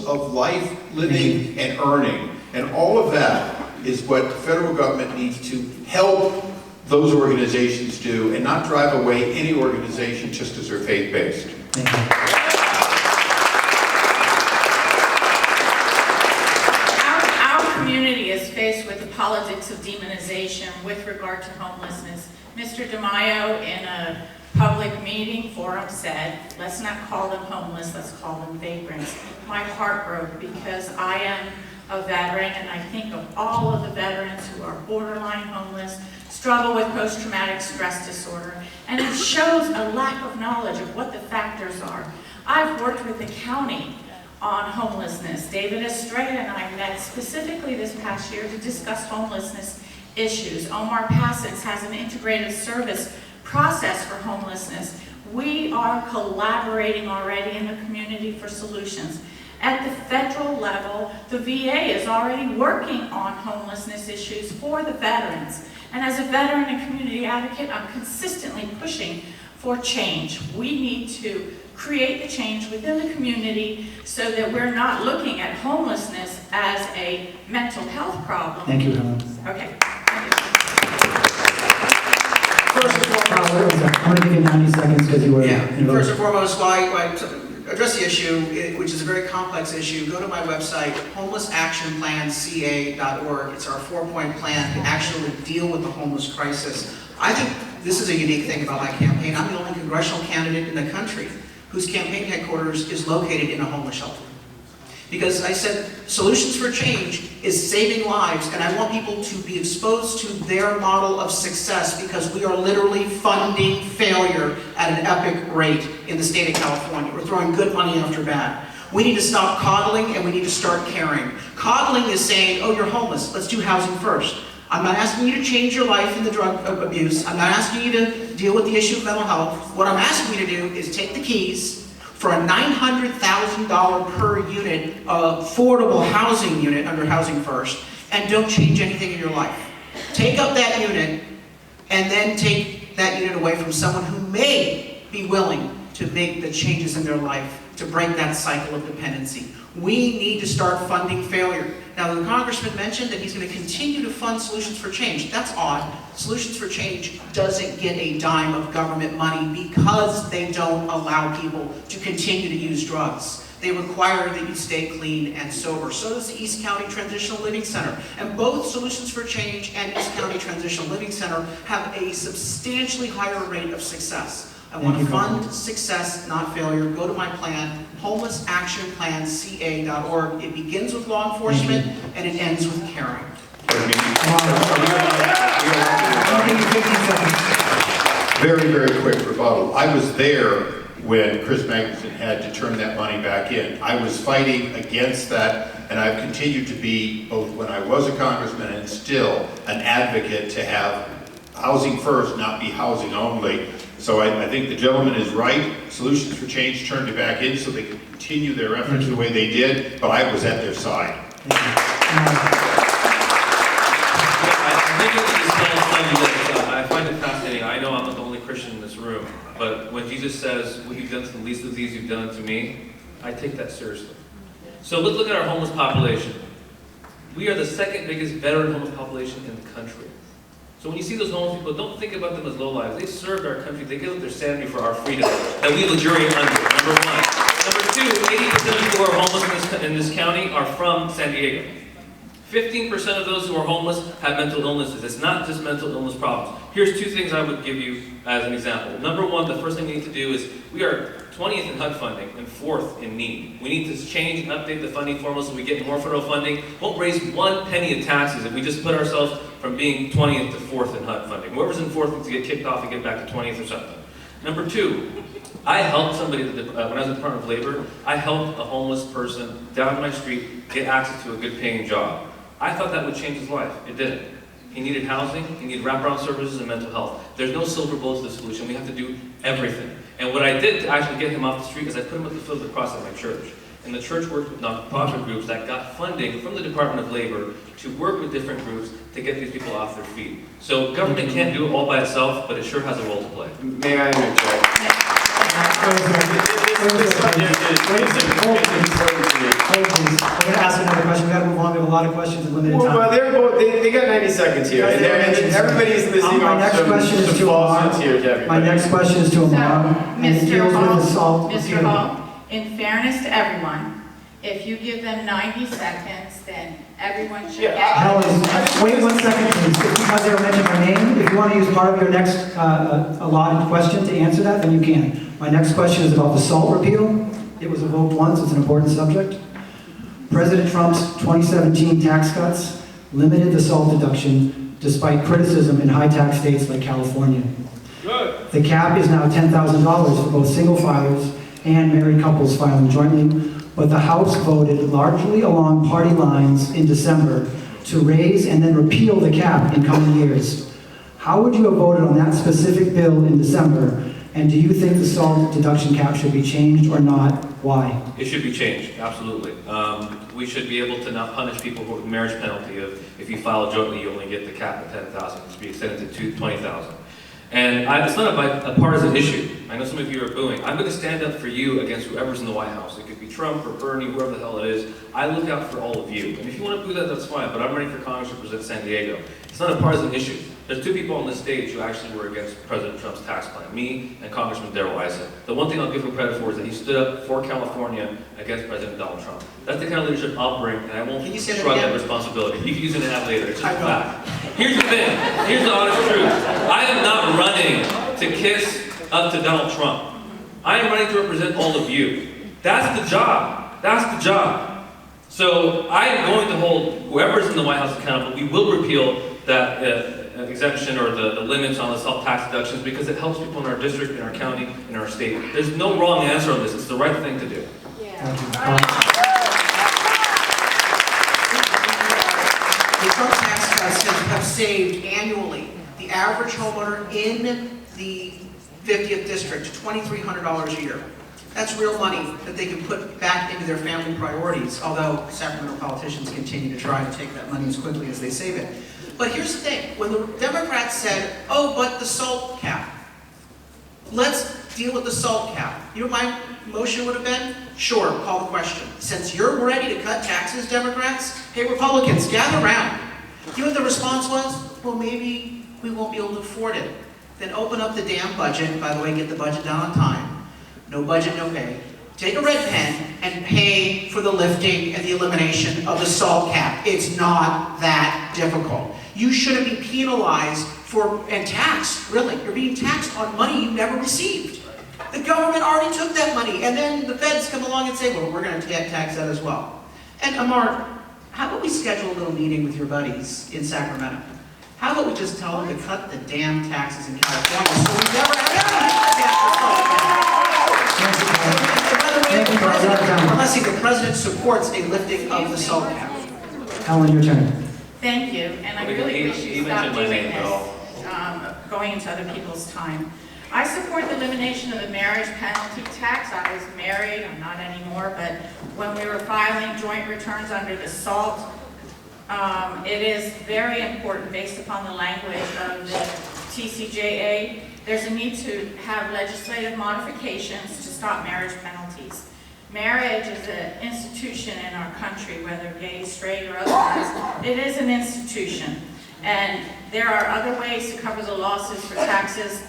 of life, living, and earning. And all of that is what the federal government needs to help those organizations do, and not drive away any organization just because they're faith-based. Thank you. Our community is faced with the politics of demonization with regard to homelessness. Mr. DeMaio, in a public meeting forum, said, let's not call them homeless, let's call them vagrants. My heart broke because I am a veteran, and I think of all of the veterans who are borderline homeless, struggle with post-traumatic stress disorder, and it shows a lack of knowledge of what the factors are. I've worked with the county on homelessness. David Estrella and I met specifically this past year to discuss homelessness issues. Omar Passins has an integrated service process for homelessness. We are collaborating already in the community for solutions. At the federal level, the VA is already working on homelessness issues for the veterans. And as a veteran and community advocate, I'm consistently pushing for change. We need to create the change within the community so that we're not looking at homelessness as a mental health problem. Thank you, Helen. Okay. First and foremost, I'm going to give you 90 seconds because you were involved. First and foremost, while I address the issue, which is a very complex issue, go to my website, homelessactionplanca.org. It's our 4-point plan to actually deal with the homeless crisis. I think this is a unique thing about my campaign. I'm the only congressional candidate in the country whose campaign headquarters is located in a homeless shelter. Because I said solutions for change is saving lives, and I want people to be exposed to their model of success, because we are literally funding failure at an epic rate in the state of California. We're throwing good money after bad. We need to stop coddling, and we need to start caring. Coddling is saying, oh, you're homeless, let's do housing first. I'm not asking you to change your life in the drug abuse. I'm not asking you to deal with the issue of mental health. What I'm asking you to do is take the keys for a $900,000 per unit affordable housing unit under Housing First, and don't change anything in your life. Take up that unit, and then take that unit away from someone who may be willing to make the changes in their life to break that cycle of dependency. We need to start funding failure. Now, the congressman mentioned that he's going to continue to fund Solutions for Change. That's odd. Solutions for Change doesn't get a dime of government money because they don't allow people to continue to use drugs. They require that you stay clean and sober. So does the East County Transitional Living Center. And both Solutions for Change and East County Transitional Living Center have a substantially higher rate of success. I want to fund success, not failure. Go to my plan, homelessactionplanca.org. It begins with law enforcement, and it ends with caring. Very, very quick rebuttal. I was there when Chris Magnuson had to turn that money back in. I was fighting against that, and I've continued to be, both when I was a congressman and still, an advocate to have housing first, not be housing only. So I think the gentleman is right. Solutions for Change turned it back in so they could continue their efforts the way they did, but I was at their side. I find it fascinating. I know I'm not the only Christian in this room, but when Jesus says, what you've done to the least of these, you've done it to me, I take that seriously. So let's look at our homeless population. We are the second biggest veteran homeless population in the country. So when you see those homeless people, don't think about them as lowlives. They served our country. They gave up their sanity for our freedom that we luxuriate under, number one. Number two, 80% of people who are homeless in this county are from San Diego. 15% of those who are homeless have mental illnesses. It's not just mental illness problems. Here's two things I would give you as an example. Number one, the first thing we need to do is, we are 20th in HUD funding and 4th in need. We need to change and update the funding formula so we get more federal funding. Won't raise 1 penny in taxes if we just put ourselves from being 20th to 4th in HUD funding. Whoever's in 4th needs to get kicked off and get back to 20th or something. Number two, I helped somebody, when I was in the Department of Labor, I helped a homeless person down my street get access to a good paying job. I thought that would change his life. It didn't. He needed housing, he needed wraparound services, and mental health. There's no silver bullet to the solution. We have to do everything. And what I did to actually get him off the street is I put him at the foot of the cross at my church. And the church worked with nonprofit groups that got funding from the Department of Labor to work with different groups to get these people off their feet. So government can't do it all by itself, but it sure has a role to play. May I interject? We're gonna ask another question. We gotta move on. We have a lot of questions in limited Well, time. they're both, they got 90 seconds here, and everybody's listing My off next question is some to Amar. falsehoods here to My everybody. next question is to So, Amar. And it Mr. deals with Hall, assault. Mr. Hall, in fairness to everyone, if you give them 90 seconds, then everyone should Yeah, get. Helen, wait 1 second, please. Because they were mentioning my name, if you want to use part of your next allotted question to answer that, then you can. My next question is about the SALT repeal. It was a vote once, it's an important subject. President Trump's 2017 tax cuts limited the SALT deduction despite criticism in high-tax states like California. Good. The cap is now $10,000 for both single filers and married couples filing jointly, but the House voted largely along party lines in December to raise and then repeal the cap in coming years. How would you have voted on that specific bill in December? And do you think the SALT deduction cap should be changed or not? Why? It should be changed, absolutely. We should be able to not punish people with marriage penalty of if you file jointly, you only get the cap at 10,000. It should be extended to 20,000. And it's not a partisan issue. I know some of you are booing. I'm going to stand up for you against whoever's in the White House. It could be Trump or Bernie, whoever the hell it is. I look out for all of you. And if you want to boo that, that's fine. But I'm running for Congress to represent San Diego. It's not a partisan issue. There's two people on this stage who actually were against President Trump's tax plan, me and Congressman Darrell Issa. The one thing I'll give him credit for is that he stood up for California against President Donald Trump. That's the kind of leadership I'll bring, and I won't Can you say that shrug again? that responsibility. You can use it an ad later, it's just I a know. fact. Here's the thing, here's the honest truth. I am not running to kiss up to Donald Trump. I am running to represent all of you. That's the job, that's the job. So I am going to hold whoever's in the White House accountable. We will repeal that exemption or the limits on the SALT tax deductions because it helps people in our district, in our county, in our state. There's no wrong answer on this. It's the right thing to do. Thank you. The Trump tax cuts have saved annually the average homeowner in the 50th district $2,300 a year. That's real money that they can put back into their family priorities, although Sacramento politicians continue to try to take that money as quickly as they save it. But here's the thing, when the Democrats said, oh, but the SALT cap, let's deal with the SALT cap. You know what my motion would have been? Sure, call the question. Since you're ready to cut taxes, Democrats, hey, Republicans, gather around. You know what the response was? Well, maybe we won't be able to afford it. Then open up the damn budget, by the way, get the budget done on time. No budget, no pay. Take a red pen and pay for the lifting and the elimination of the SALT cap. It's not that difficult. You shouldn't be penalized and taxed, really. You're being taxed on money you never received. The government already took that money, and then the feds come along and say, well, we're going to tax that as well. And Amar, how about we schedule a little meeting with your buddies in Sacramento? How about we just tell them to cut the damn taxes in California so we never have to tax the SALT cap? By the way, unless the president supports a lifting of the SALT cap. Helen, your turn. Thank you, and I really wish He you stopped mentioned my doing name, this, going into other people's time. I support the elimination of the marriage penalty tax. I was married, I'm not anymore, but when we were filing joint returns under the SALT, it is very important, based upon the language of the TCJA, there's a need to have legislative modifications to stop marriage penalties. Marriage is an institution in our country, whether gay, straight, or otherwise. It is an institution. And there are other ways to cover the losses for taxes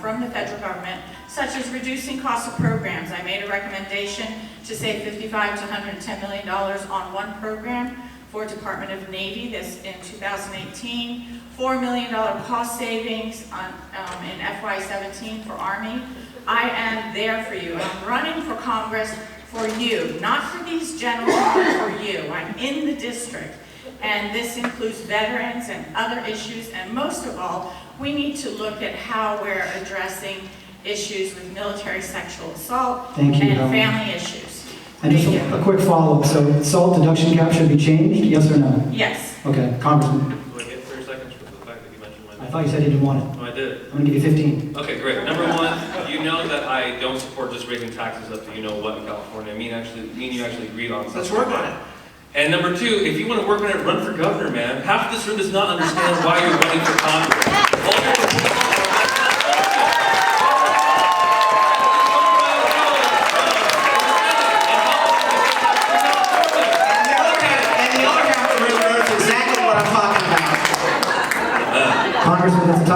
from the federal government, such as reducing costs of programs. I made a recommendation to save $55 to $110 million on one program for Department of Navy this in 2018, $4 million cost savings in FY17 for Army. I am there for you. I'm running for Congress for you, not for these gentlemen, but for you. I'm in the district, and this includes veterans and other issues, and most of all, we need to look at how we're addressing issues with military sexual assault Thank you, and Helen. family issues. And just Thank you. a quick follow-up. So SALT deduction cap should be changed, yes or no? Yes. Okay, Congressman. Do I get 30 seconds for the fact that you mentioned my I name? thought you said you didn't want it. No, I did. I'm gonna give you 15. Okay, great. Number one, you know that I don't support just raising taxes up to you know what in California. Me and you actually agreed on something. Let's work on it. And number two, if you want to work on it, run for governor, man. Half this room does not understand why you're running for Congress. All your proposals are-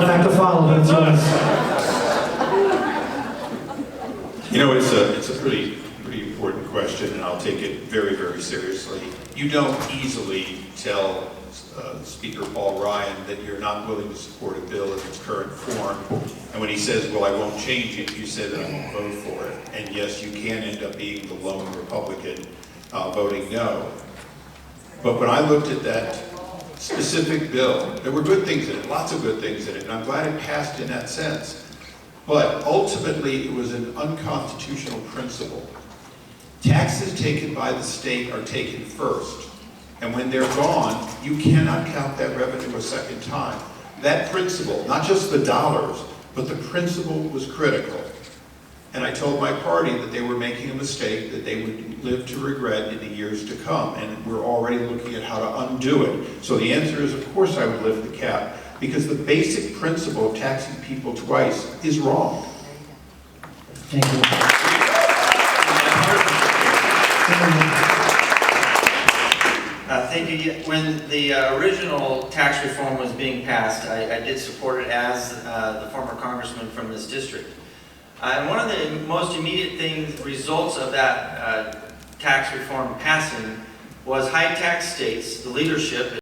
tough act to follow, but it's yours. You know, it's a pretty important question, and I'll take it very, very seriously. You don't easily tell Speaker Paul Ryan that you're not willing to support a bill in its current form, and when he says, well, I won't change it, you say that I won't vote for it. And yes, you can end up being the lone Republican voting no. But when I looked at that specific bill, there were good things in it, lots of good things in it, and I'm glad it passed in that sense. But ultimately, it was an unconstitutional principle. Taxes taken by the state are taken first. And when they're gone, you cannot count that revenue a second time. That principle, not just the dollars, but the principle was critical. And I told my party that they were making a mistake that they would live to regret in the years to come. And we're already looking at how to undo it. So the answer is, of course, I would lift the cap, because the basic principle of taxing people twice is wrong. Thank you. Thank you. When the original tax reform was being passed, I did support it as the former congressman from this district. And one of the most immediate results of that tax reform passing was high tax states, the leadership,